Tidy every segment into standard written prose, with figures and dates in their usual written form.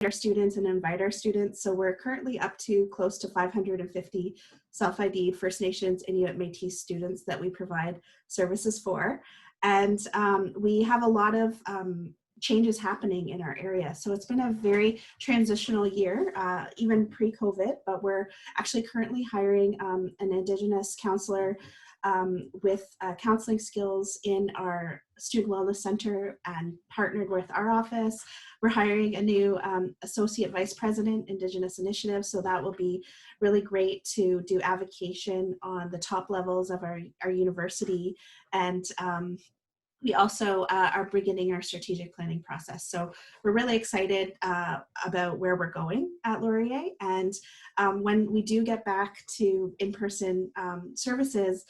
our students and invite our students. So we're currently up to close to 550 self-ID First Nations, Inuit, Métis students that we provide services for. And we have a lot of changes happening in our area. So it's been a very transitional year, even pre-COVID, but we're actually currently hiring an Indigenous counselor with counseling skills in our Student Wellness Center and partnered with our office. We're hiring a new Associate Vice President, Indigenous Initiatives, so that will be really great to do avocation on the top levels of our university. And we also are beginning our strategic planning process. So we're really excited about where we're going at Laurier. And when we do get back to in-person services,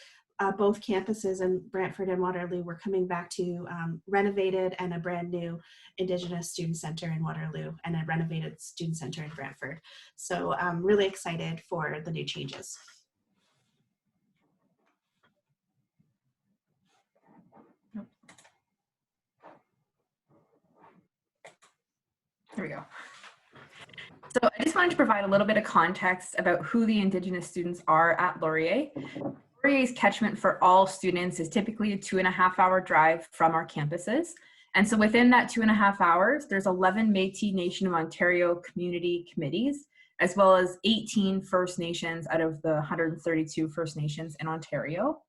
both campuses in Brantford and Waterloo, we're coming back to renovated and a brand new Indigenous Student Center in Waterloo and a renovated Student Center in Brantford. So I'm really excited for the new changes. There we go. So I just wanted to provide a little bit of context about who the Indigenous students are at Laurier. Laurier's catchment for all students is typically a 2.5-hour drive from our campuses. And so within that 2.5 hours, there's 11 Métis Nation of Ontario community committees, as well as 18 First Nations out of the 132 First Nations in Ontario.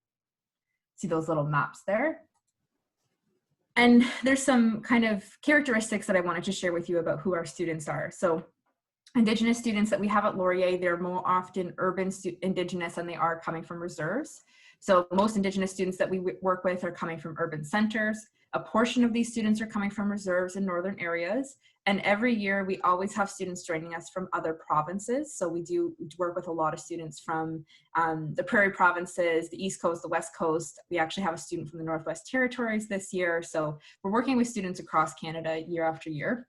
See those little maps there? And there's some kind of characteristics that I wanted to share with you about who our students are. So Indigenous students that we have at Laurier, they're more often urban Indigenous than they are coming from reserves. So most Indigenous students that we work with are coming from urban centers. A portion of these students are coming from reserves in northern areas. And every year we always have students joining us from other provinces. So we do work with a lot of students from the Prairie provinces, the East Coast, the West Coast. We actually have a student from the Northwest Territories this year. So we're working with students across Canada year after year.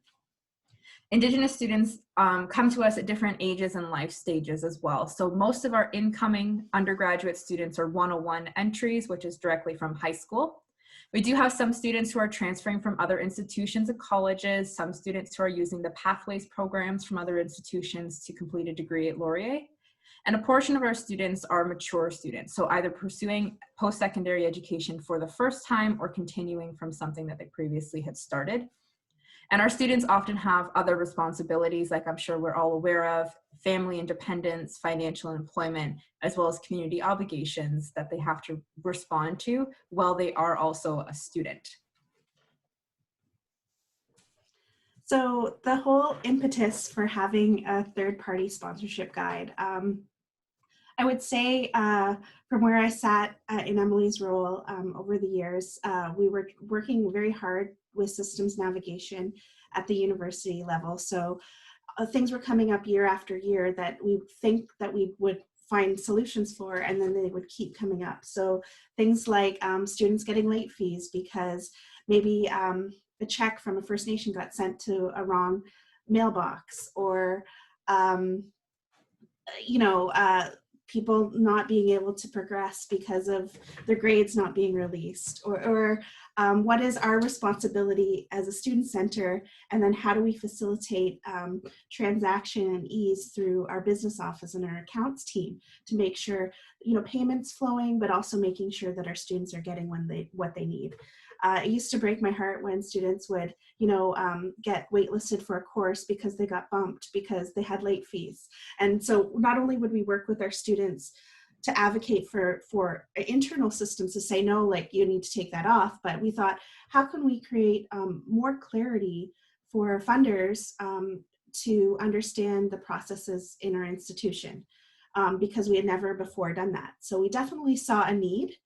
Indigenous students come to us at different ages and life stages as well. So most of our incoming undergraduate students are 101 entries, which is directly from high school. We do have some students who are transferring from other institutions and colleges, some students who are using the Pathways programs from other institutions to complete a degree at Laurier. And a portion of our students are mature students, so either pursuing post-secondary education for the first time or continuing from something that they previously had started. And our students often have other responsibilities, like I'm sure we're all aware of, family independence, financial employment, as well as community obligations that they have to respond to while they are also a student. So the whole impetus for having a third-party sponsorship guide, I would say from where I sat in Emily's role over the years, we were working very hard with systems navigation at the university level. So things were coming up year after year that we think that we would find solutions for, and then they would keep coming up. So things like students getting late fees because maybe a check from a First Nation got sent to a wrong mailbox, or people not being able to progress because of their grades not being released, or what is our responsibility as a student center, and then how do we facilitate transaction and ease through our business office and our accounts team to make sure payments flowing, but also making sure that our students are getting what they need. It used to break my heart when students would, get waitlisted for a course because they got bumped because they had late fees. And so not only would we work with our students to advocate for internal systems to say, no, like you need to take that off, but we thought, how can we create more clarity for funders to understand the processes in our institution, because we had never before done that. So we definitely saw a need.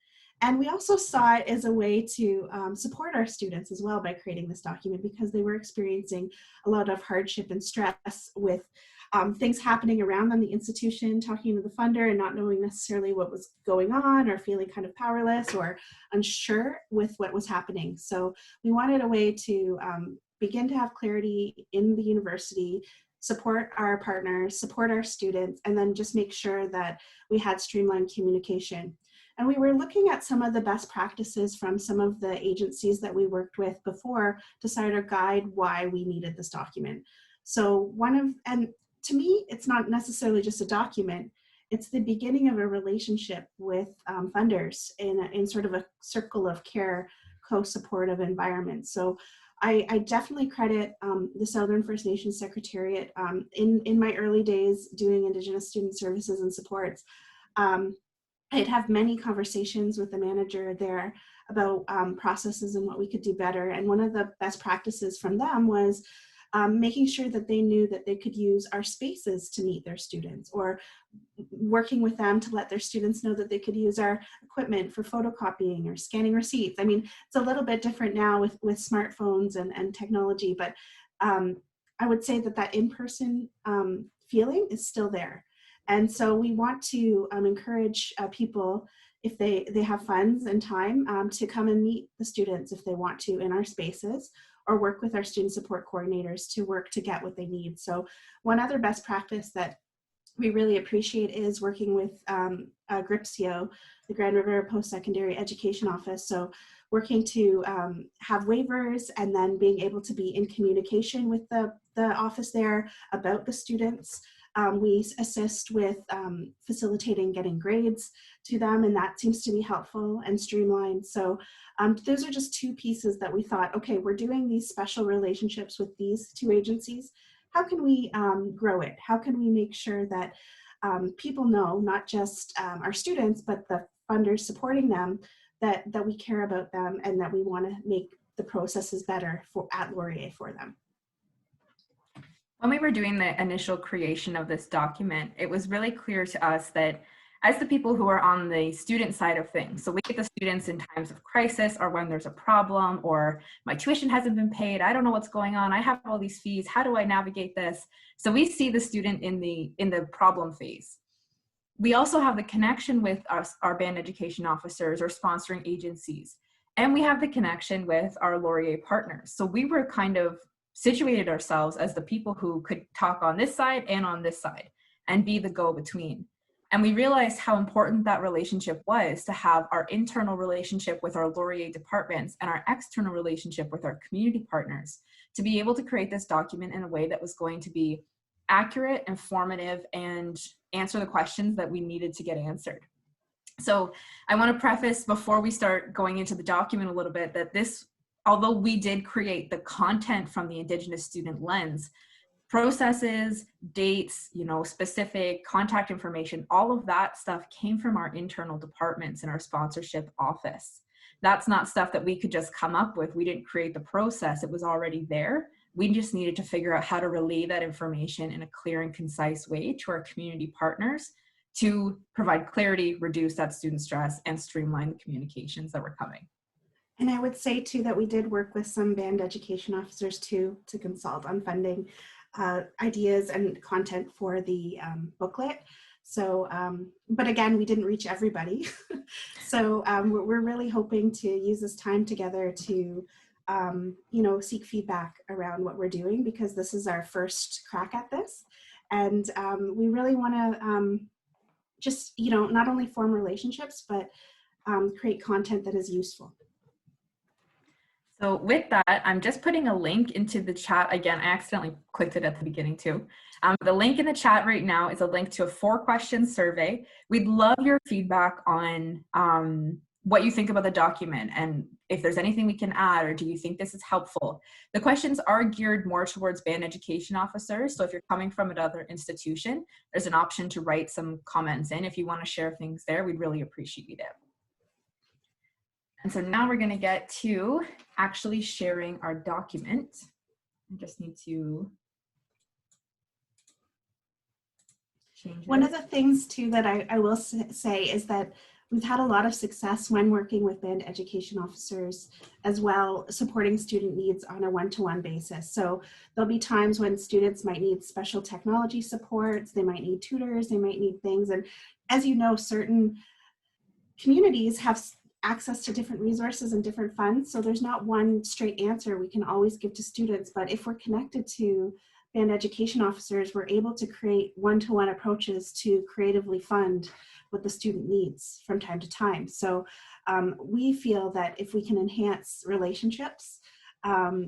And we also saw it as a way to support our students as well by creating this document, because they were experiencing a lot of hardship and stress with things happening around them, the institution, talking to the funder and not knowing necessarily what was going on, or feeling kind of powerless or unsure with what was happening. So we wanted a way to begin to have clarity in the university, support our partners, support our students, and then just make sure that we had streamlined communication. And we were looking at some of the best practices from some of the agencies that we worked with before to sort of guide why we needed this document. So and to me, it's not necessarily just a document, it's the beginning of a relationship with funders in sort of a circle of care, co-supportive environment. So I definitely credit the Southern First Nations Secretariat. In my early days doing Indigenous student services and supports, I'd have many conversations with the manager there about processes and what we could do better. And one of the best practices from them was making sure that they knew that they could use our spaces to meet their students, or working with them to let their students know that they could use our equipment for photocopying or scanning receipts. I mean, it's a little bit different now with smartphones and technology, but I would say that in-person feeling is still there. And so we want to encourage people, if they have funds and time, to come and meet the students if they want to in our spaces, or work with our student support coordinators to work to get what they need. So one other best practice that we really appreciate is working with GRIPSIO, the Grand River Post-Secondary Education Office. So working to have waivers and then being able to be in communication with the office there about the students. We assist with facilitating getting grades to them, and that seems to be helpful and streamlined. So those are just two pieces that we thought, okay, we're doing these special relationships with these two agencies. How can we grow it? How can we make sure that people know, not just our students, but the funders supporting them, that we care about them and that we want to make the processes better at Laurier for them. When we were doing the initial creation of this document, it was really clear to us that as the people who are on the student side of things, so we get the students in times of crisis or when there's a problem or my tuition hasn't been paid, I don't know what's going on, I have all these fees, how do I navigate this? So we see the student in the problem phase. We also have the connection with our band education officers or sponsoring agencies, and we have the connection with our Laurier partners. So we were kind of situated ourselves as the people who could talk on this side and on this side and be the go-between. And we realized how important that relationship was, to have our internal relationship with our Laurier departments and our external relationship with our community partners, to be able to create this document in a way that was going to be accurate, informative, and answer the questions that we needed to get answered. So I want to preface before we start going into the document a little bit that this, although we did create the content from the Indigenous student lens, processes, dates, specific contact information, all of that stuff came from our internal departments in our sponsorship office. That's not stuff that we could just come up with. We didn't create the process. It was already there. We just needed to figure out how to relay that information in a clear and concise way to our community partners to provide clarity, reduce that student stress, and streamline the communications that were coming. And I would say too that we did work with some band education officers too to consult on funding ideas and content for the booklet. So, but again, we didn't reach everybody. So we're really hoping to use this time together to, seek feedback around what we're doing, because this is our first crack at this. And we really want to just, not only form relationships, but create content that is useful. So with that, I'm just putting a link into the chat. Again, I accidentally clicked it at the beginning too. The link in the chat right now is a link to a 4-question survey. We'd love your feedback on what you think about the document and if there's anything we can add, or do you think this is helpful? The questions are geared more towards band education officers. So if you're coming from another institution, there's an option to write some comments in. If you want to share things there, we'd really appreciate it. And so now we're going to get to actually sharing our document. I just need to change it. One of the things too that I will say is that we've had a lot of success when working with band education officers as well, supporting student needs on a one-to-one basis. So there'll be times when students might need special technology supports, they might need tutors, they might need things. And as you know, certain communities have access to different resources and different funds. So there's not one straight answer we can always give to students, but if we're connected to band education officers, we're able to create one-to-one approaches to creatively fund what the student needs from time to time. So we feel that if we can enhance relationships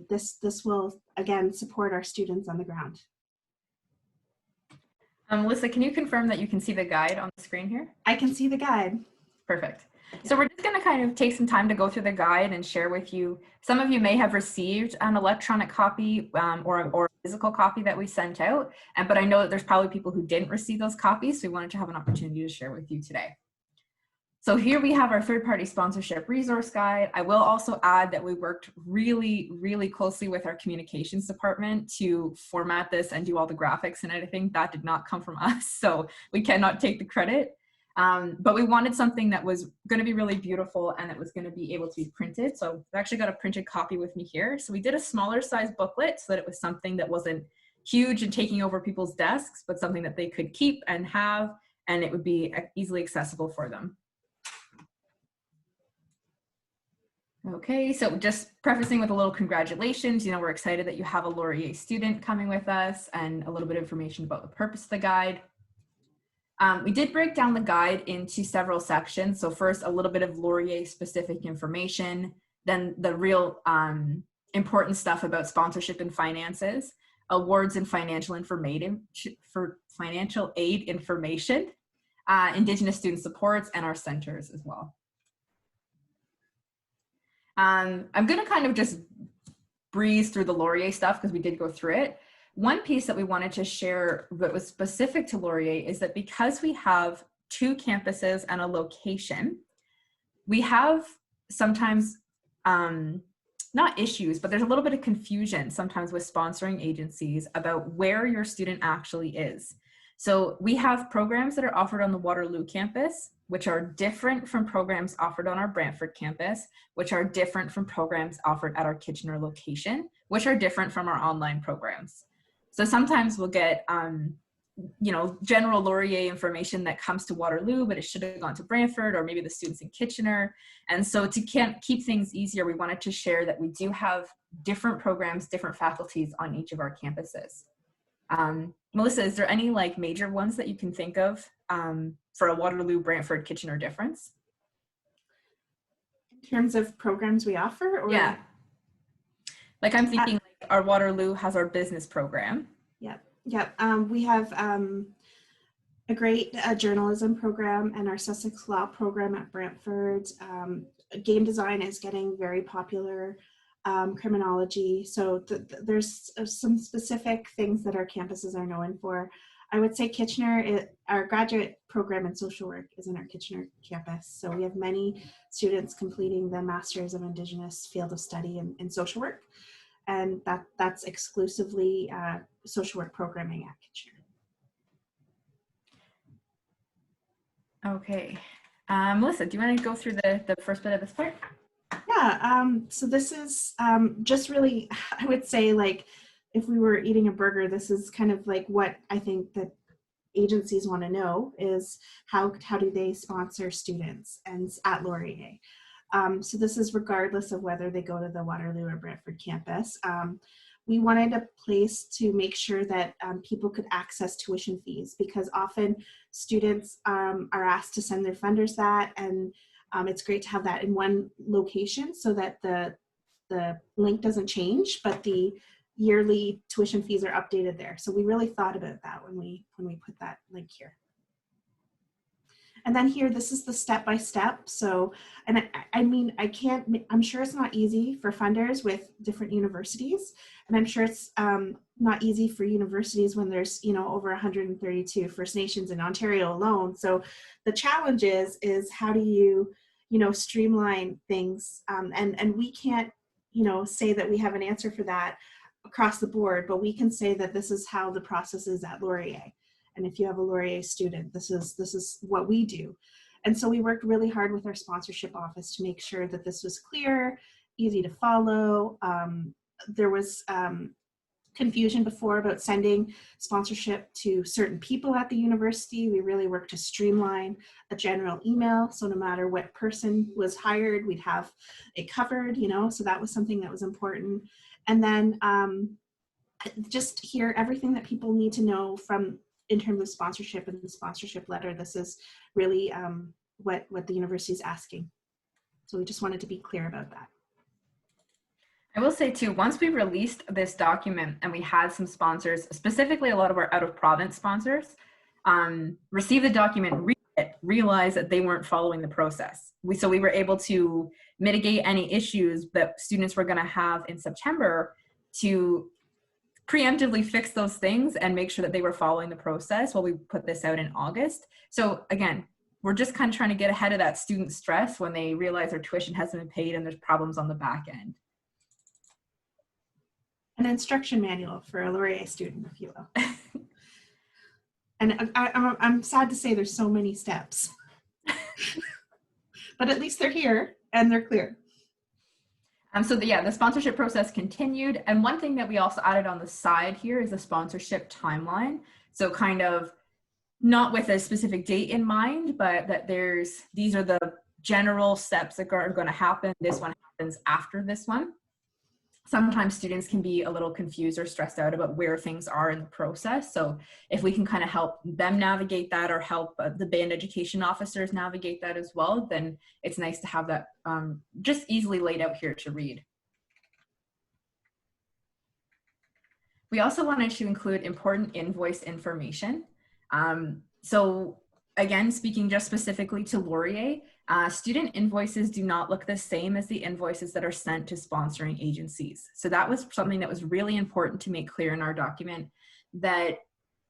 this will, again, support our students on the ground. Melissa, can you confirm that you can see the guide on the screen here? I can see the guide. Perfect. So we're just going to kind of take some time to go through the guide and share with you. Some of you may have received an electronic copy or a physical copy that we sent out, but I know that there's probably people who didn't receive those copies, so we wanted to have an opportunity to share with you today. So here we have our third-party sponsorship resource guide. I will also add that we worked really, really closely with our communications department to format this and do all the graphics and everything. That did not come from us, so we cannot take the credit. But we wanted something that was going to be really beautiful and that was going to be able to be printed. So I've actually got a printed copy with me here. So we did a smaller size booklet so that it was something that wasn't huge and taking over people's desks, but something that they could keep and have, and it would be easily accessible for them. Okay, so just prefacing with a little congratulations, you know, we're excited that you have a Laurier student coming with us, and a little bit of information about the purpose of the guide. We did break down the guide into several sections. So first, a little bit of Laurier specific information, then the real important stuff about sponsorship and finances, awards and financial information for financial aid information, Indigenous student supports, and our centers as well. I'm going to kind of just breeze through the Laurier stuff because we did go through it. One piece that we wanted to share that was specific to Laurier is that because we have 2 campuses and a location, we have sometimes, not issues, but there's a little bit of confusion sometimes with sponsoring agencies about where your student actually is. So we have programs that are offered on the Waterloo campus, which are different from programs offered on our Brantford campus, which are different from programs offered at our Kitchener location, which are different from our online programs. So sometimes we'll get, you know, general Laurier information that comes to Waterloo, but it should have gone to Brantford, or maybe the students in Kitchener. And so to keep things easier, we wanted to share that we do have different programs, different faculties on each of our campuses. Melissa, is there any like major ones that you can think of for a Waterloo, Brantford, Kitchener difference? In terms of programs we offer? Or? Yeah. Like I'm thinking like our Waterloo has our business program. Yep. We have a great journalism program and our Sussex Law program at Brantford. Game design is getting very popular. Criminology. So there's some specific things that our campuses are known for. I would say Kitchener, our graduate program in social work is in our Kitchener campus. So we have many students completing the Masters of Indigenous field of study in social work. And that's exclusively social work programming at Kitchener. Okay. Melissa, do you want to go through the first bit of this part? Yeah, so this is just really, I would say, like, if we were eating a burger, this is kind of like what I think that agencies want to know is how do they sponsor students and at Laurier. So this is regardless of whether they go to the Waterloo or Brantford campus. We wanted a place to make sure that people could access tuition fees, because often students are asked to send their funders that, and it's great to have that in one location so that the link doesn't change, but the yearly tuition fees are updated there. So we really thought about that when we put that link here. And then here, this is the step-by-step. So, and I mean, I'm sure it's not easy for funders with different universities. And I'm sure it's not easy for universities when there's, you know, over 132 First Nations in Ontario alone. So the challenge is how do you know, streamline things? And we can't, you know, say that we have an answer for that across the board, but we can say that this is how the process is at Laurier. And if you have a Laurier student, this is what we do. And so we worked really hard with our sponsorship office to make sure that this was clear, easy to follow. There was confusion before about sending sponsorship to certain people at the university. We really worked to streamline a general email. So no matter what person was hired, we'd have it covered, you know, so that was something that was important. And then just hear everything that people need to know from in terms of sponsorship and the sponsorship letter. This is really what the university is asking. So we just wanted to be clear about that. I will say too, once we released this document and we had some sponsors, specifically a lot of our out-of-province sponsors, receive the document, read it, realize that they weren't following the process. So we were able to mitigate any issues that students were going to have in September to preemptively fix those things and make sure that they were following the process while we put this out in August. So again, we're just kind of trying to get ahead of that student stress when they realize their tuition hasn't been paid and there's problems on the back end. An instruction manual for a Laurier student, if you will. And I'm sad to say there's so many steps, but at least they're here and they're clear. The sponsorship process continued. And one thing that we also added on the side here is a sponsorship timeline. So kind of not with a specific date in mind, but that these are the general steps that are going to happen. This one happens after this one. Sometimes students can be a little confused or stressed out about where things are in the process. So if we can kind of help them navigate that or help the band education officers navigate that as well, then it's nice to have that just easily laid out here to read. We also wanted to include important invoice information. So again, speaking just specifically to Laurier, student invoices do not look the same as the invoices that are sent to sponsoring agencies. So that was something that was really important to make clear in our document, that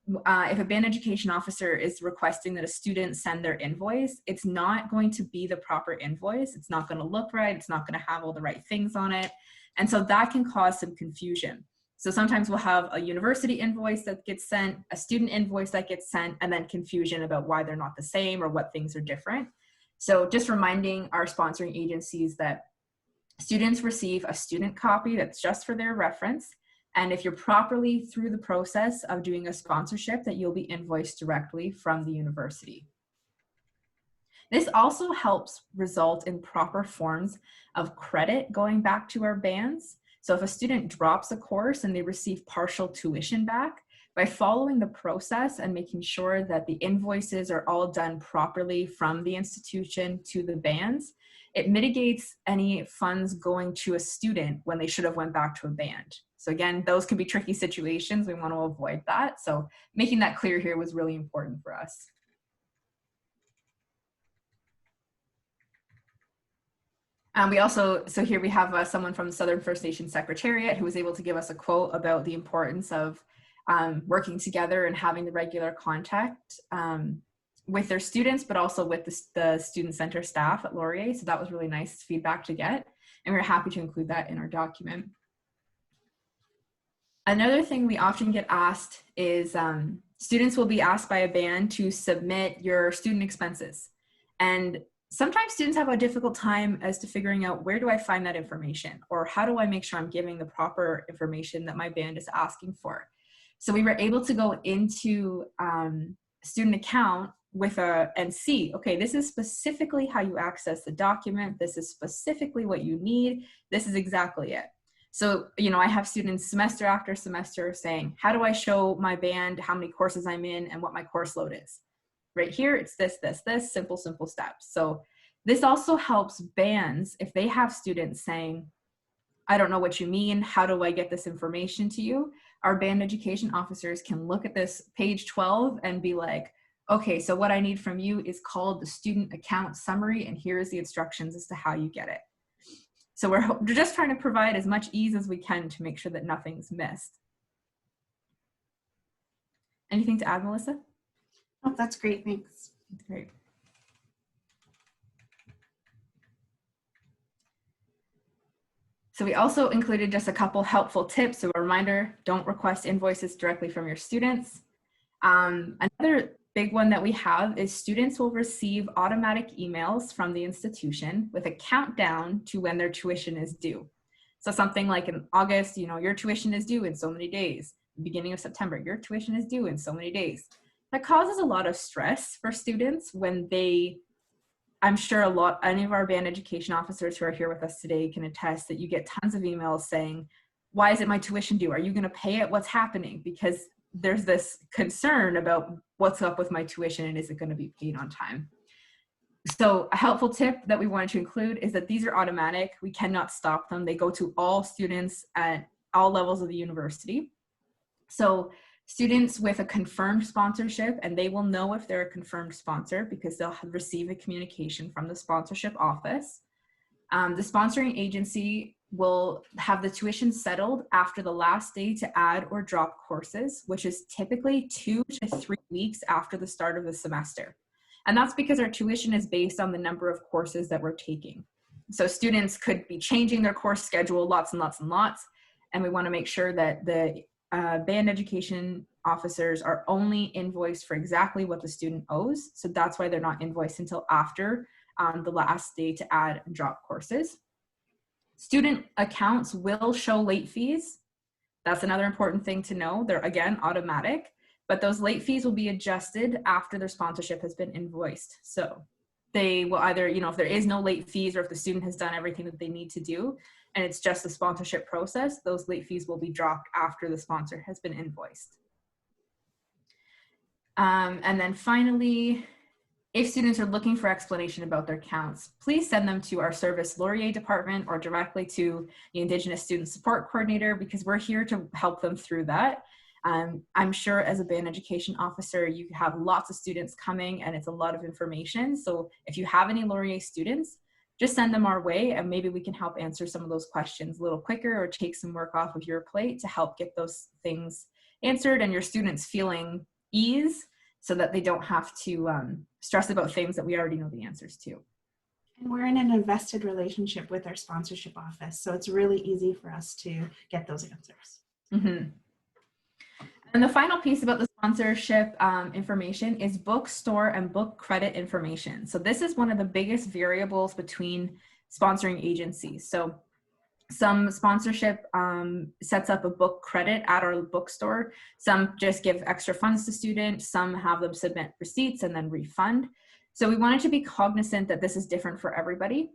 if a band education officer is requesting that a student send their invoice, it's not going to be the proper invoice. It's not going to look right. It's not going to have all the right things on it. And so that can cause some confusion. So sometimes we'll have a university invoice that gets sent, a student invoice that gets sent, and then confusion about why they're not the same or what things are different. So just reminding our sponsoring agencies that students receive a student copy that's just for their reference. And if you're properly through the process of doing a sponsorship, that you'll be invoiced directly from the university. This also helps result in proper forms of credit going back to our bands. So if a student drops a course and they receive partial tuition back, by following the process and making sure that the invoices are all done properly from the institution to the bands, it mitigates any funds going to a student when they should have went back to a band. So again, those can be tricky situations. We want to avoid that. So making that clear here was really important for us. So here we have someone from the Southern First Nation Secretariat who was able to give us a quote about the importance of working together and having the regular contact with their students, but also with the student center staff at Laurier. So that was really nice feedback to get, and we're happy to include that in our document. Another thing we often get asked is students will be asked by a band to submit your student expenses. And sometimes students have a difficult time as to figuring out, where do I find that information? Or how do I make sure I'm giving the proper information that my band is asking for? So we were able to go into student account and see, okay, this is specifically how you access the document. This is specifically what you need. This is exactly it. So, I have students semester after semester saying, how do I show my band how many courses I'm in and what my course load is? Right here, it's this, simple steps. So this also helps bands if they have students saying, I don't know what you mean, how do I get this information to you? Our band education officers can look at this page 12 and be like, okay, so what I need from you is called the student account summary, and here's the instructions as to how you get it. So we're just trying to provide as much ease as we can to make sure that nothing's missed. Anything to add, Melissa? Oh, that's great, thanks. Great. So we also included just a couple helpful tips. So a reminder, don't request invoices directly from your students. Another big one that we have is students will receive automatic emails from the institution with a countdown to when their tuition is due. So something like in August, your tuition is due in so many days. Beginning of September, your tuition is due in so many days. That causes a lot of stress for students when I'm sure any of our band education officers who are here with us today can attest that you get tons of emails saying, why is it my tuition due? Are you going to pay it? What's happening? Because there's this concern about what's up with my tuition and is it going to be paid on time? So a helpful tip that we wanted to include is that these are automatic. We cannot stop them. They go to all students at all levels of the university. So students with a confirmed sponsorship, and they will know if they're a confirmed sponsor because they'll receive a communication from the sponsorship office. The sponsoring agency will have the tuition settled after the last day to add or drop courses, which is typically 2 to 3 weeks after the start of the semester. And that's because our tuition is based on the number of courses that we're taking. So students could be changing their course schedule lots and lots and lots. And we want to make sure that the band education officers are only invoiced for exactly what the student owes. So that's why they're not invoiced until after the last day to add and drop courses. Student accounts will show late fees. That's another important thing to know. They're, again, automatic, but those late fees will be adjusted after their sponsorship has been invoiced. So they will either, if there is no late fees or if the student has done everything that they need to do and it's just the sponsorship process, those late fees will be dropped after the sponsor has been invoiced. And then finally, if students are looking for explanation about their counts, please send them to our service Laurier department or directly to the Indigenous Student Support Coordinator, because we're here to help them through that. I'm sure as a band education officer, you have lots of students coming and it's a lot of information. So if you have any Laurier students, just send them our way and maybe we can help answer some of those questions a little quicker or take some work off of your plate to help get those things answered and your students feeling ease so that they don't have to stress about things that we already know the answers to. And we're in an invested relationship with our sponsorship office, so it's really easy for us to get those answers. Mm-hmm. And the final piece about the sponsorship information is bookstore and book credit information. So this is one of the biggest variables between sponsoring agencies. So some sponsorship sets up a book credit at our bookstore. Some just give extra funds to students. Some have them submit receipts and then refund. So we wanted to be cognizant that this is different for everybody.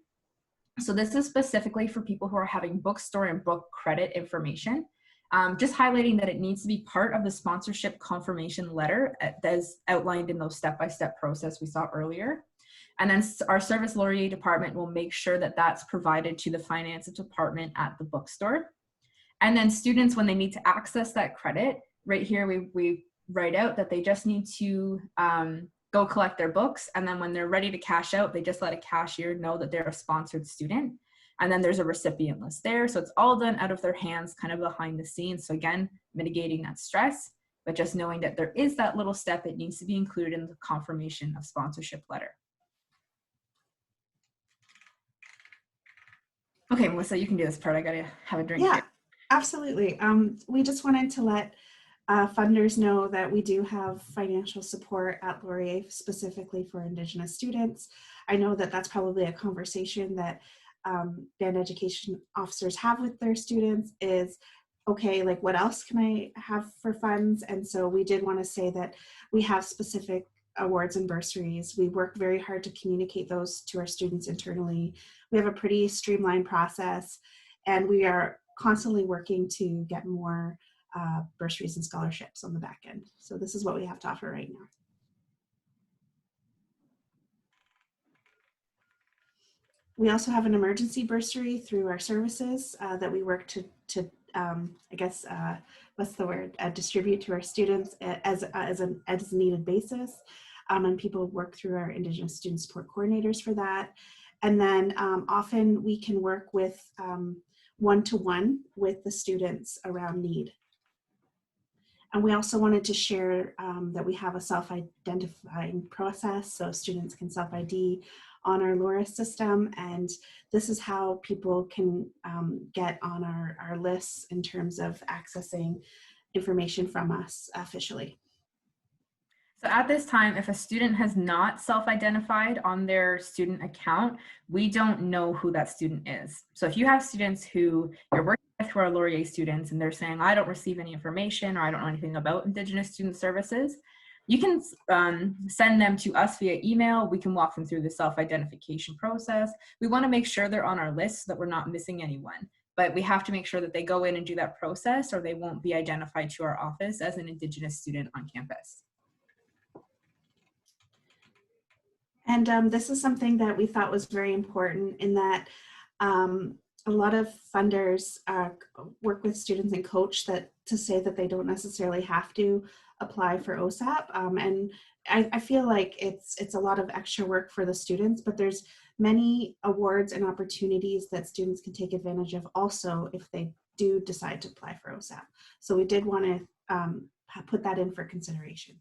So this is specifically for people who are having bookstore and book credit information. Just highlighting that it needs to be part of the sponsorship confirmation letter as outlined in those step-by-step process we saw earlier. And then our Service Laurier department will make sure that that's provided to the finance department at the bookstore. And then students, when they need to access that credit, right here we write out that they just need to go collect their books. And then when they're ready to cash out, they just let a cashier know that they're a sponsored student. And then there's a recipient list there. So it's all done out of their hands, kind of behind the scenes. So again, mitigating that stress, but just knowing that there is that little step that needs to be included in the confirmation of sponsorship letter. Okay, Melissa, you can do this part. I gotta have a drink. Yeah, here. absolutely. We just wanted to let funders know that we do have financial support at Laurier specifically for Indigenous students. I know that that's probably a conversation that band education officers have with their students is, okay, like what else can I have for funds? And so we did want to say that we have specific awards and bursaries. We work very hard to communicate those to our students internally. We have a pretty streamlined process and we are constantly working to get more bursaries and scholarships on the back end. So this is what we have to offer right now. We also have an emergency bursary through our services that we work to I guess, what's the word, distribute to our students as a needed basis. And people work through our Indigenous Student Support Coordinators for that. And then often we can work with one-to-one with the students around need. And we also wanted to share that we have a self-identifying process so students can self-ID on our LoRa system, and this is how people can get on our lists in terms of accessing information from us officially. So at this time, if a student has not self-identified on their student account, we don't know who that student is. So if you have students who you're working with who are Laurier students and they're saying, I don't receive any information or I don't know anything about Indigenous student services, you can send them to us via email. We can walk them through the self-identification process. We want to make sure they're on our list so that we're not missing anyone. But we have to make sure that they go in and do that process or they won't be identified to our office as an Indigenous student on campus. And this is something that we thought was very important in that a lot of funders work with students and coach that to say that they don't necessarily have to apply for OSAP. And I feel like it's a lot of extra work for the students, but there's many awards and opportunities that students can take advantage of also if they do decide to apply for OSAP. So we did want to put that in for consideration.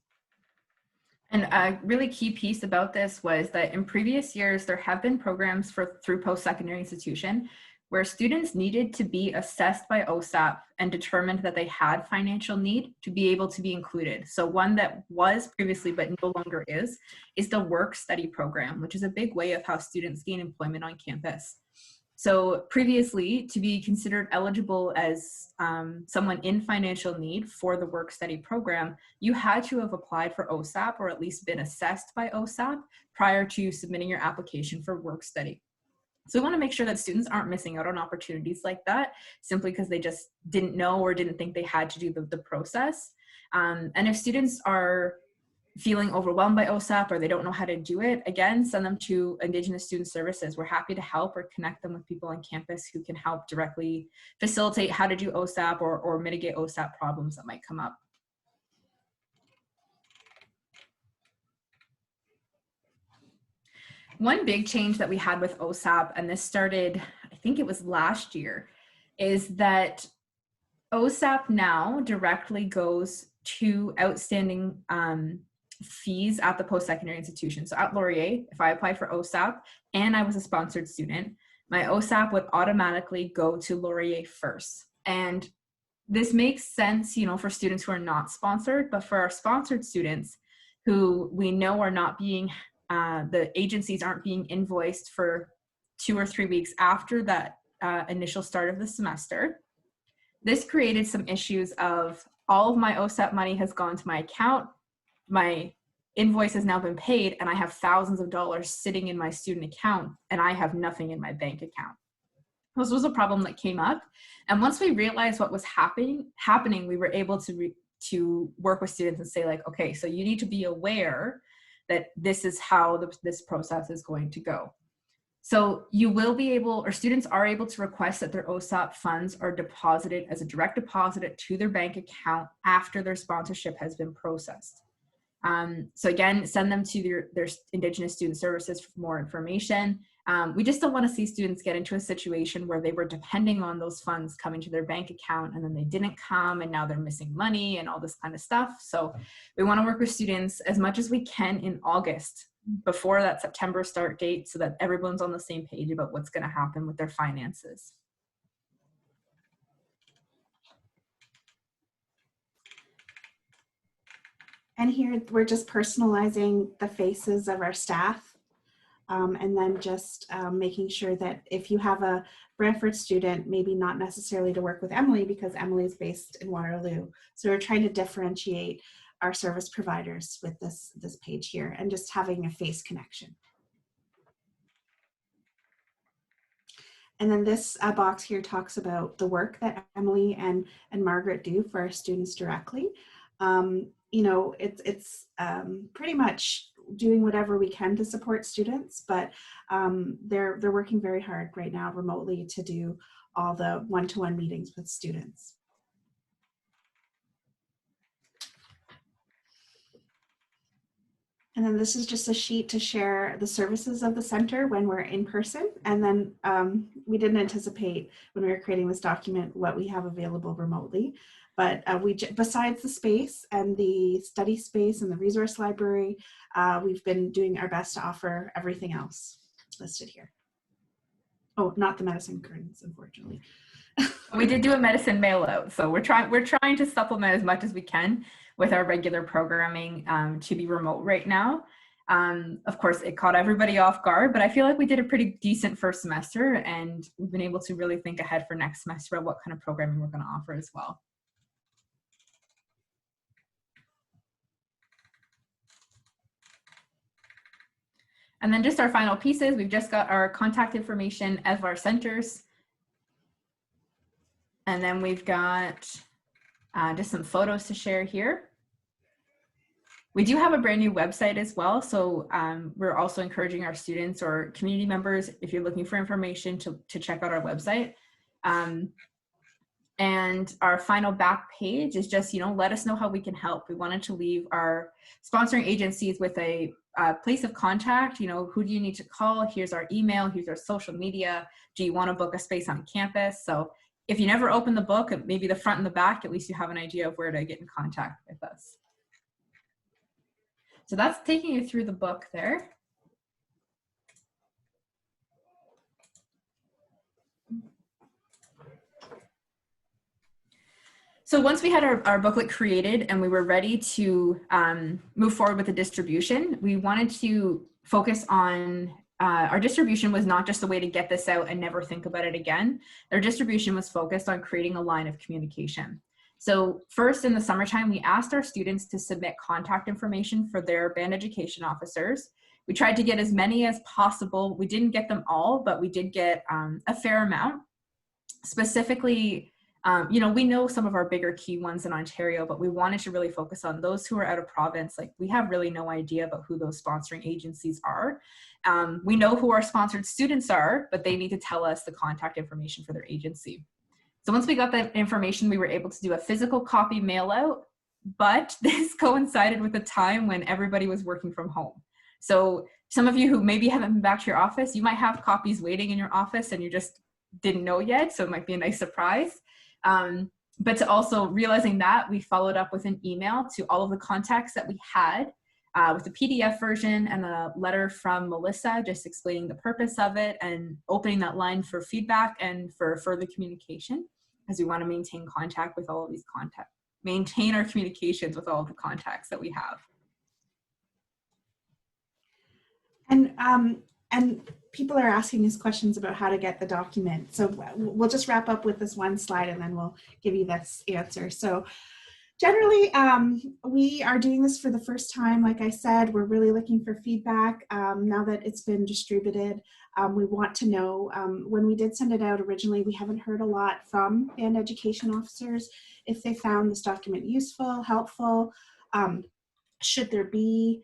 And a really key piece about this was that in previous years, there have been programs through post-secondary institution where students needed to be assessed by OSAP and determined that they had financial need to be able to be included. So one that was previously but no longer is the work study program, which is a big way of how students gain employment on campus. So previously, to be considered eligible as someone in financial need for the work study program, you had to have applied for OSAP or at least been assessed by OSAP prior to submitting your application for work study. So we want to make sure that students aren't missing out on opportunities like that simply because they just didn't know or didn't think they had to do the process. And if students are feeling overwhelmed by OSAP or they don't know how to do it, again, send them to Indigenous Student Services. We're happy to help or connect them with people on campus who can help directly facilitate how to do OSAP or mitigate OSAP problems that might come up. One big change that we had with OSAP, and this started, I think it was last year, is that OSAP now directly goes to outstanding fees at the post-secondary institution. So at Laurier, if I applied for OSAP and I was a sponsored student, my OSAP would automatically go to Laurier first. And this makes sense, you know, for students who are not sponsored, but for our sponsored students who we know are not being, the agencies aren't being invoiced for 2 or 3 weeks after that initial start of the semester. This created some issues of all of my OSAP money has gone to my account, my invoice has now been paid, and I have thousands of dollars sitting in my student account, and I have nothing in my bank account. This was a problem that came up. And once we realized what was happening, we were able to work with students and say like, okay, so you need to be aware that this is how this process is going to go. So you will be able, or students are able to request that their OSAP funds are deposited as a direct deposit to their bank account after their sponsorship has been processed. So again, send them to their Indigenous Student Services for more information. We just don't want to see students get into a situation where they were depending on those funds coming to their bank account and then they didn't come and now they're missing money and all this kind of stuff. So we want to work with students as much as we can in August before that September start date so that everyone's on the same page about what's going to happen with their finances. And here we're just personalizing the faces of our staff and then just making sure that if you have a Brantford student, maybe not necessarily to work with Emily because Emily is based in Waterloo. So we're trying to differentiate our service providers with this page here and just having a face connection. And then this box here talks about the work that Emily and Margaret do for our students directly. You know, it's pretty much doing whatever we can to support students, but they're working very hard right now remotely to do all the one-to-one meetings with students. And then this is just a sheet to share the services of the center when we're in person. And then we didn't anticipate when we were creating this document what we have available remotely. But besides the space and the study space and the resource library, we've been doing our best to offer everything else listed here. Oh, not the medicine curtains, unfortunately. We did do a medicine mail out, so we're trying to supplement as much as we can with our regular programming to be remote right now. Of course, it caught everybody off guard, but I feel like we did a pretty decent first semester, and we've been able to really think ahead for next semester about what kind of programming we're going to offer as well. And then just our final pieces, we've just got our contact information of our centers. And then we've got just some photos to share here. We do have a brand new website as well. So we're also encouraging our students or community members, if you're looking for information, to check out our website. And our final back page is just, let us know how we can help. We wanted to leave our sponsoring agencies with a place of contact. Who do you need to call? Here's our email. Here's our social media. Do you want to book a space on campus? So if you never open the book, maybe the front and the back, at least you have an idea of where to get in contact with us. So that's taking you through the book there. So once we had our booklet created and we were ready to move forward with the distribution, we wanted to focus on our distribution was not just a way to get this out and never think about it again. Our distribution was focused on creating a line of communication. So first, in the summertime, we asked our students to submit contact information for their band education officers. We tried to get as many as possible. We didn't get them all, but we did get a fair amount. Specifically, we know some of our bigger key ones in Ontario, but we wanted to really focus on those who are out of province. Like, we have really no idea about who those sponsoring agencies are. We know who our sponsored students are, but they need to tell us the contact information for their agency. So once we got that information, we were able to do a physical copy mail out, but this coincided with a time when everybody was working from home. So some of you who maybe haven't been back to your office, you might have copies waiting in your office and you just didn't know yet, so it might be a nice surprise. But to also realizing that, we followed up with an email to all of the contacts that we had with a PDF version and a letter from Melissa just explaining the purpose of it and opening that line for feedback and for further communication, as we want to maintain contact with all of these contacts, maintain our communications with all of the contacts that we have. And people are asking us questions about how to get the document. So we'll just wrap up with this one slide and then we'll give you this answer. So generally, we are doing this for the first time. Like I said, we're really looking for feedback now that it's been distributed. We want to know, when we did send it out originally, we haven't heard a lot from band education officers if they found this document useful, helpful. Should there be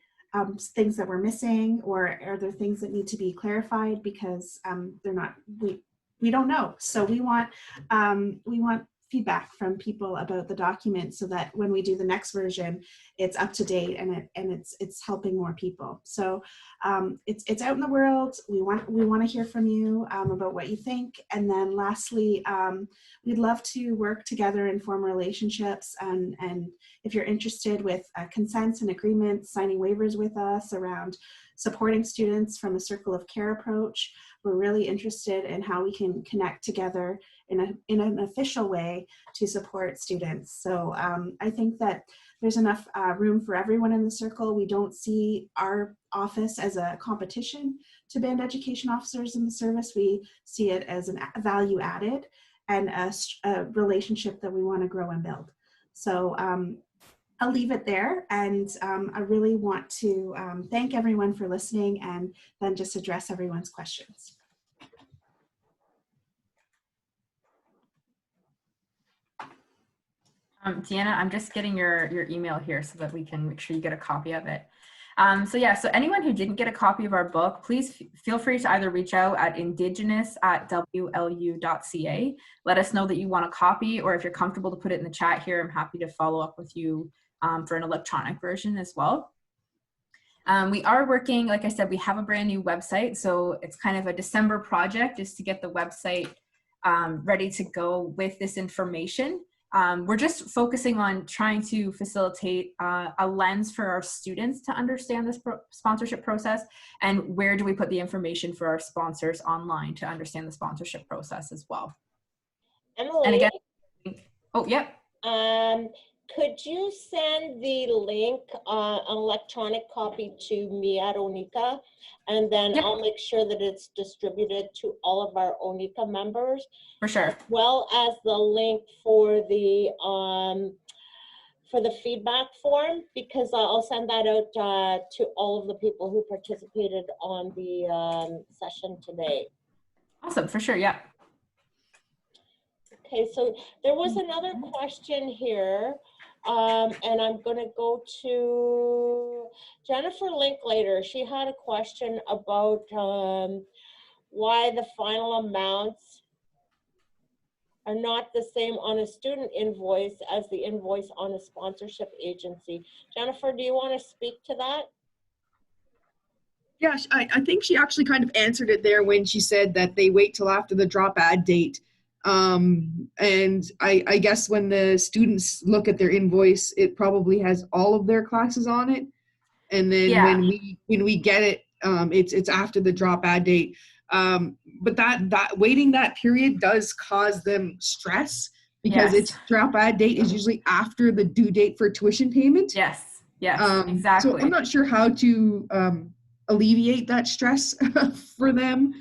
things that we're missing, or are there things that need to be clarified because they're not, we don't know. So we want feedback from people about the document so that when we do the next version, it's up to date and it's helping more people. So it's out in the world. We want to hear from you about what you think. And then lastly, we'd love to work together and form relationships. And if you're interested with consents and agreements, signing waivers with us around supporting students from a circle of care approach, we're really interested in how we can connect together in an official way to support students. So I think that there's enough room for everyone in the circle. We don't see our office as a competition to band education officers in the service. We see it as a value added and a relationship that we want to grow and build. So I'll leave it there, and I really want to thank everyone for listening and then just address everyone's questions. Deanna, I'm just getting your email here so that we can make sure you get a copy of it. So anyone who didn't get a copy of our book, please feel free to either reach out at indigenous@wlu.ca. Let us know that you want a copy, or if you're comfortable to put it in the chat here, I'm happy to follow up with you for an electronic version as well. We are working, like I said, we have a brand new website. So it's kind of a December project, is to get the website ready to go with this information. We're just focusing on trying to facilitate a lens for our students to understand this sponsorship process, and where do we put the information for our sponsors online to understand the sponsorship process as well. Emily, and again, oh, yep. Could you send the link, an electronic copy to me at ONECA, and then Yep. I'll make sure that it's distributed to all of our ONECA members, For sure. as well as the link for the feedback form, because I'll send that out to all of the people who participated on the session today. Awesome, for sure, yeah. Okay, so there was another question here, and I'm going to go to Jennifer Linklater, she had a question about why the final amounts are not the same on a student invoice as the invoice on a sponsorship agency. Jennifer, do you want to speak to that? Yeah, I think she actually kind of answered it there when she said that they wait till after the drop add date. And I guess when the students look at their invoice, it probably has all of their classes on it. And then Yeah. when we get it, it's after the drop add date. But that waiting that period does cause them stress because Yes. its drop add date is usually after the due date for tuition payment. Yes, exactly. So I'm not sure how to alleviate that stress for them.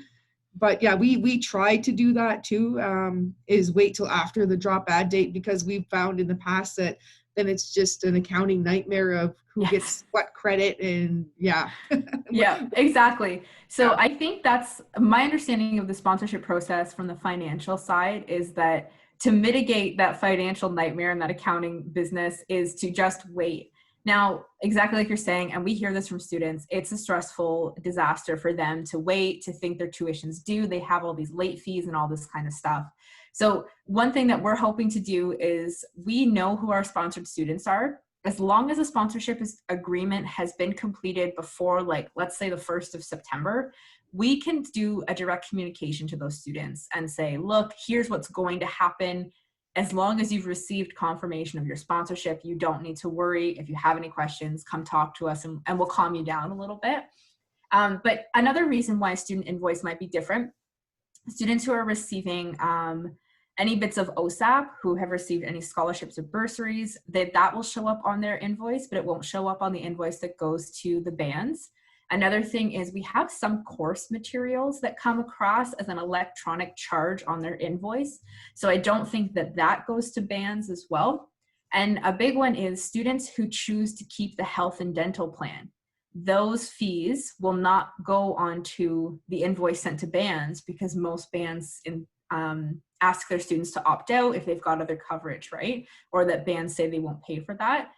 But yeah, we try to do that too, is wait till after the drop add date, because we've found in the past that then it's just an accounting nightmare of who gets what credit and yeah. Yeah, exactly. So Yeah. I think that's my understanding of the sponsorship process from the financial side, is that to mitigate that financial nightmare and that accounting business is to just wait. Now, exactly like you're saying, and we hear this from students, it's a stressful disaster for them to wait, to think their tuition's due. They have all these late fees and all this kind of stuff. So one thing that we're hoping to do is, we know who our sponsored students are. As long as a sponsorship agreement has been completed before, like, let's say the 1st of September, we can do a direct communication to those students and say, look, here's what's going to happen. As long as you've received confirmation of your sponsorship, you don't need to worry. If you have any questions, come talk to us and we'll calm you down a little bit. But another reason why a student invoice might be different, students who are receiving any bits of OSAP, who have received any scholarships or bursaries, that will show up on their invoice, but it won't show up on the invoice that goes to the bands. Another thing is, we have some course materials that come across as an electronic charge on their invoice. So I don't think that goes to bands as well. And a big one is students who choose to keep the health and dental plan. Those fees will not go onto the invoice sent to bands, because most bands ask their students to opt out if they've got other coverage, right? Or that bands say they won't pay for that.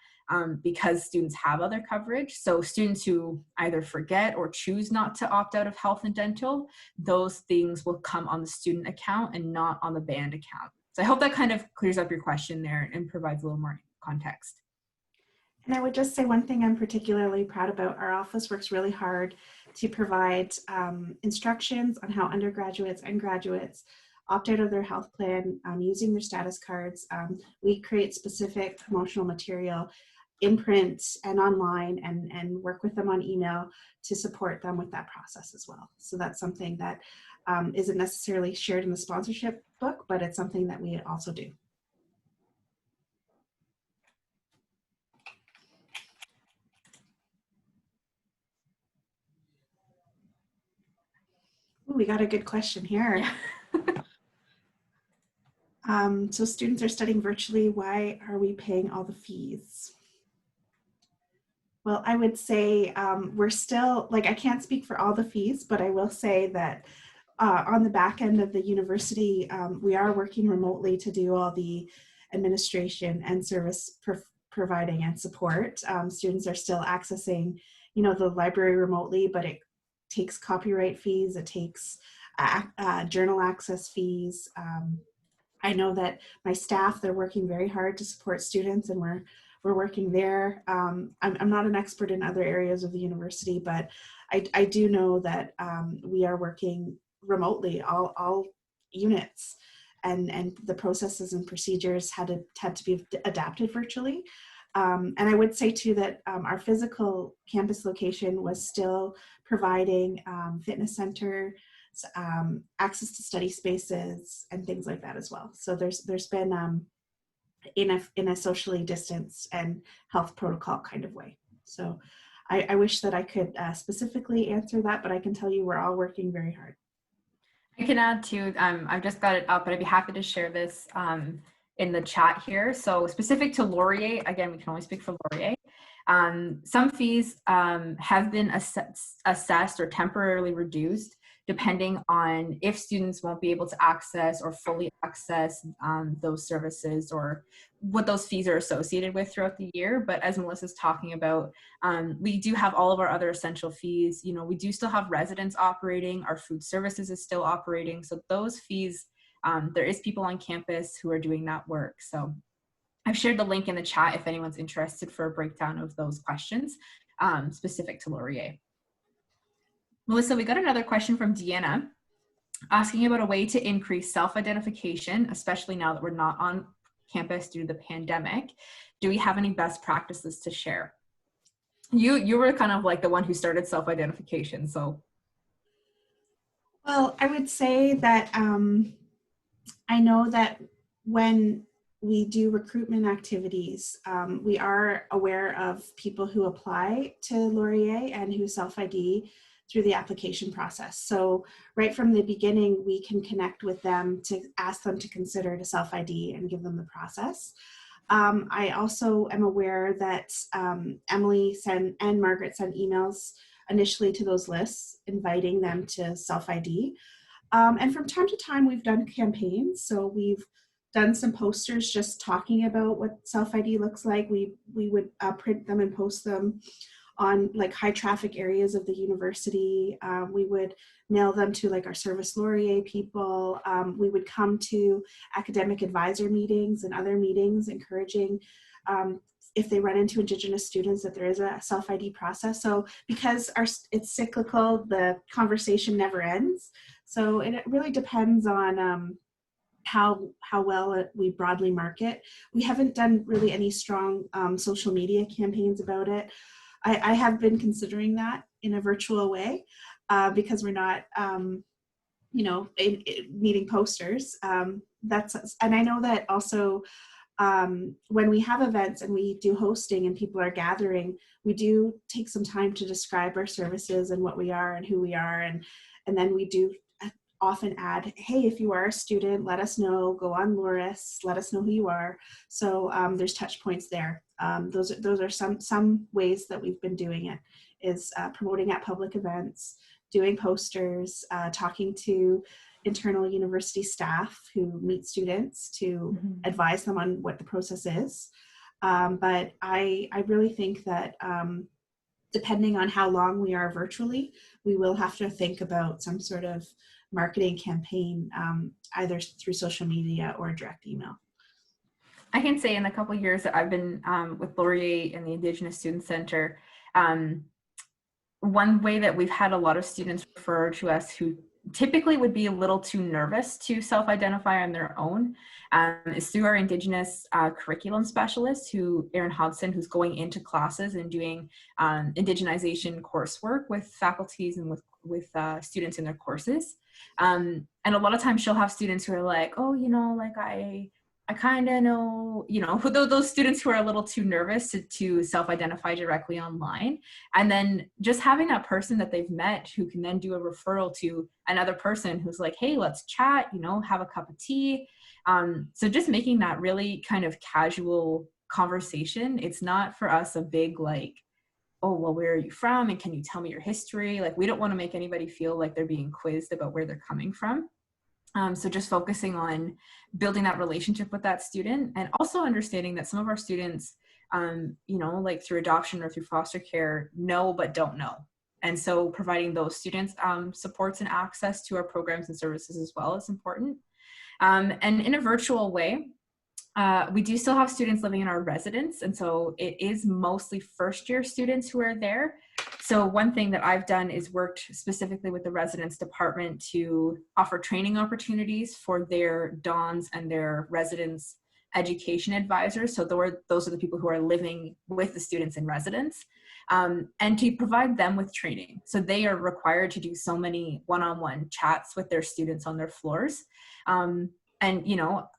Because students have other coverage. So students who either forget or choose not to opt out of health and dental, those things will come on the student account and not on the band account. So I hope that kind of clears up your question there and provides a little more context. And I would just say one thing I'm particularly proud about. Our office works really hard to provide instructions on how undergraduates and graduates opt out of their health plan using their status cards. We create specific promotional material in print and online, and work with them on email to support them with that process as well. So that's something that isn't necessarily shared in the sponsorship book, but it's something that we also do. Ooh, we got a good question here. Yeah. So students are studying virtually. Why are we paying all the fees? Well, I would say we're still, like, I can't speak for all the fees, but I will say that on the back end of the university, we are working remotely to do all the administration and service providing and support. Students are still accessing, the library remotely, but it takes copyright fees, it takes journal access fees. I know that my staff, they're working very hard to support students, and we're working there. I'm not an expert in other areas of the university, but I do know that we are working remotely, all units, and the processes and procedures had to be adapted virtually. And I would say too that our physical campus location was still providing fitness center, access to study spaces, and things like that as well. So there's been in a socially distanced and health protocol kind of way. So I wish that I could specifically answer that, but I can tell you we're all working very hard. I can add to, I've just got it up, but I'd be happy to share this in the chat here. So specific to Laurier, again, we can only speak for Laurier. Some fees have been assessed or temporarily reduced depending on if students won't be able to access or fully access those services, or what those fees are associated with throughout the year. But as Melissa's talking about, we do have all of our other essential fees. You know, we do still have residents operating, our food services is still operating. So those fees, there is people on campus who are doing that work. So I've shared the link in the chat if anyone's interested for a breakdown of those questions specific to Laurier. Melissa, we got another question from Deanna asking about a way to increase self-identification, especially now that we're not on campus due to the pandemic. Do we have any best practices to share? You were kind of like the one who started self-identification, so. Well, I would say that I know that when we do recruitment activities, we are aware of people who apply to Laurier and who self-ID through the application process. So right from the beginning, we can connect with them to ask them to consider to self-ID and give them the process. I also am aware that Emily and Margaret sent emails initially to those lists, inviting them to self-ID. And from time to time, we've done campaigns. So we've done some posters just talking about what self-ID looks like. We would print them and post them on like high traffic areas of the university. We would mail them to like our Service Laurier people. We would come to academic advisor meetings and other meetings encouraging if they run into Indigenous students that there is a self-ID process. So because it's cyclical, the conversation never ends. So it really depends on how well we broadly market. We haven't done really any strong social media campaigns about it. I have been considering that in a virtual way because we're not, needing posters. And I know that also when we have events and we do hosting and people are gathering, we do take some time to describe our services and what we are and who we are. And then we do often add, hey, if you are a student, let us know, go on Loris, let us know who you are. So there's touch points there. Those are some ways that we've been doing it, is promoting at public events, doing posters, talking to internal university staff who meet students to advise them on what the process is. But I really think that depending on how long we are virtually, we will have to think about some sort of marketing campaign, either through social media or direct email. I can say in the couple of years that I've been with Laurier and the Indigenous Student Center, one way that we've had a lot of students refer to us who typically would be a little too nervous to self-identify on their own is through our Indigenous curriculum specialist, Erin Hobson, who's going into classes and doing Indigenization coursework with faculties and with students in their courses. And a lot of times she'll have students who are like, oh, like I kind of know, those students who are a little too nervous to self-identify directly online. And then just having that person that they've met who can then do a referral to another person who's like, hey, let's chat, have a cup of tea. So just making that really kind of casual conversation. It's not for us a big like, oh, well, where are you from? And can you tell me your history? Like, we don't want to make anybody feel like they're being quizzed about where they're coming from. So just focusing on building that relationship with that student, and also understanding that some of our students, like through adoption or through foster care, know but don't know. And so providing those students supports and access to our programs and services as well is important. And in a virtual way, we do still have students living in our residence. And so it is mostly first year students who are there. So one thing that I've done is worked specifically with the residence department to offer training opportunities for their DONs and their residence education advisors. So those are the people who are living with the students in residence, and to provide them with training. So they are required to do so many one-on-one chats with their students on their floors. And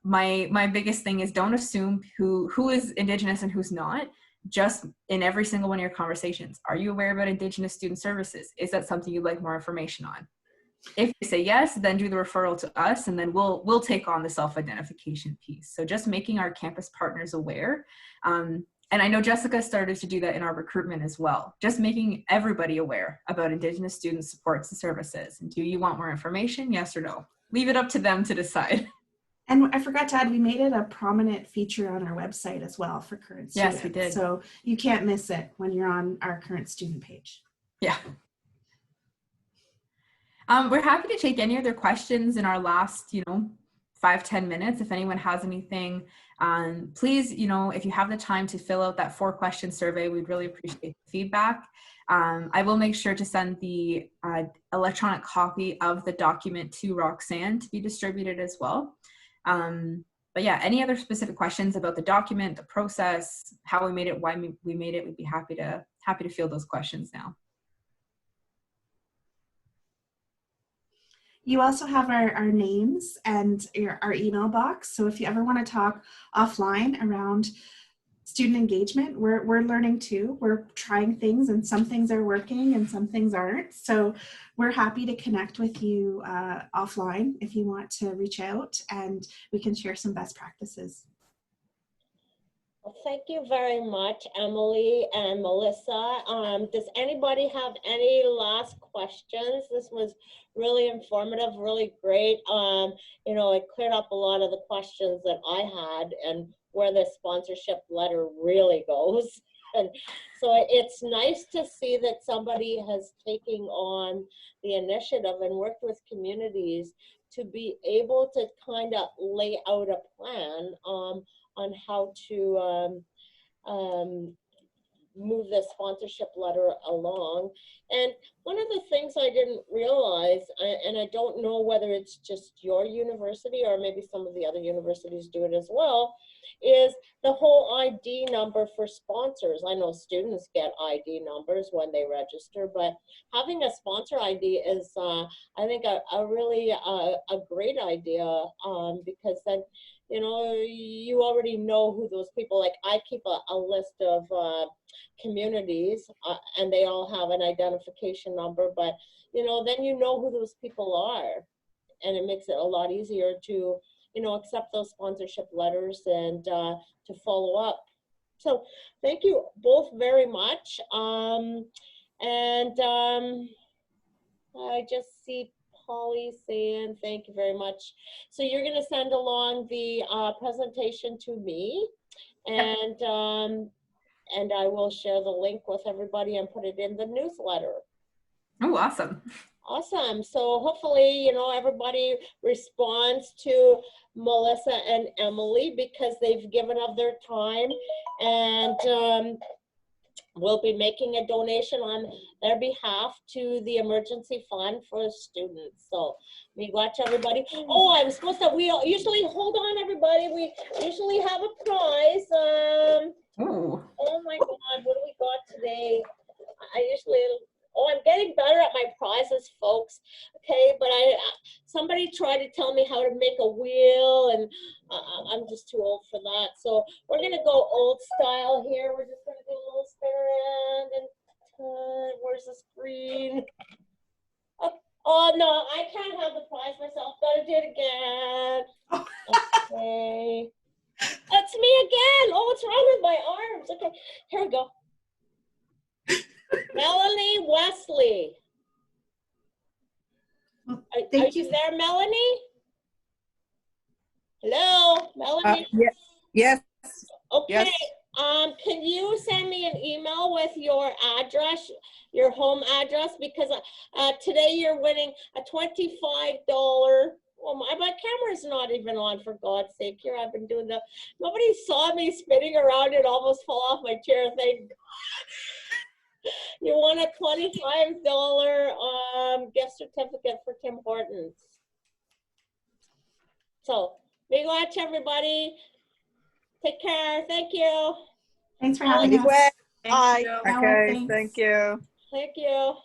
my biggest thing is don't assume who is Indigenous and who's not. Just in every single one of your conversations, are you aware about Indigenous student services? Is that something you'd like more information on? If you say yes, then do the referral to us, and then we'll take on the self-identification piece. So just making our campus partners aware. And I know Jessica started to do that in our recruitment as well, just making everybody aware about Indigenous student supports and services. And do you want more information? Yes or no? Leave it up to them to decide. And I forgot to add, we made it a prominent feature on our website as well for current students. Yes, we did. So you can't miss it when you're on our current student page. Yeah. We're happy to take any other questions in our last, 5-10 minutes. If anyone has anything, please, if you have the time to fill out that 4-question survey, we'd really appreciate the feedback. I will make sure to send the electronic copy of the document to Roxanne to be distributed as well. But yeah, any other specific questions about the document, the process, how we made it, why we made it, we'd be happy to field those questions now. You also have our names and our email box. So if you ever want to talk offline around student engagement, we're learning too. We're trying things, and some things are working and some things aren't. So we're happy to connect with you offline if you want to reach out, and we can share some best practices. Well, thank you very much, Emily and Melissa. Does anybody have any last questions? This was really informative, really great. It cleared up a lot of the questions that I had and where the sponsorship letter really goes. And so it's nice to see that somebody has taken on the initiative and worked with communities to be able to kind of lay out a plan on how to move the sponsorship letter along. And one of the things I didn't realize, and I don't know whether it's just your university or maybe some of the other universities do it as well, is the whole ID number for sponsors. I know students get ID numbers when they register, but having a sponsor ID is, I think, a really a great idea, because then, you already know who those people, like I keep a list of communities and they all have an identification number, but then you know who those people are, and it makes it a lot easier to accept those sponsorship letters and to follow up. So thank you both very much. I just see Polly saying thank you very much. So you're going to send along the presentation to me, and I will share the link with everybody and put it in the newsletter. Oh, awesome. Awesome. So hopefully, everybody responds to Melissa and Emily because they've given up their time, and we'll be making a donation on their behalf to the emergency fund for students. So we watch everybody. Oh, I'm supposed to, we usually, hold on everybody, we usually have a prize. Oh my God, what do we got today? I'm getting better at my prizes, folks. Okay, but somebody tried to tell me how to make a wheel, and I'm just too old for that. So we're gonna go old style here. We're just gonna do a little spin around and where's the screen? Oh no, I can't have the prize myself. Gotta do it again. Okay, that's me again. Oh, what's wrong with my arms? Okay, here we go. Melanie Wesley. Are you there, Melanie? Hello, Melanie? Yes. Okay. Yes. Can you send me an email with your address, your home address? Because today you're winning a $25. Oh, my camera's not even on, for God's sake. Here I've been doing the, nobody saw me spinning around and almost fall off my chair. Thank God. You won a $25 gift certificate for Tim Hortons. So, big watch, everybody. Take care. Thank you. Thanks for having us. Anyway, Bye. okay, thank you. Thank you.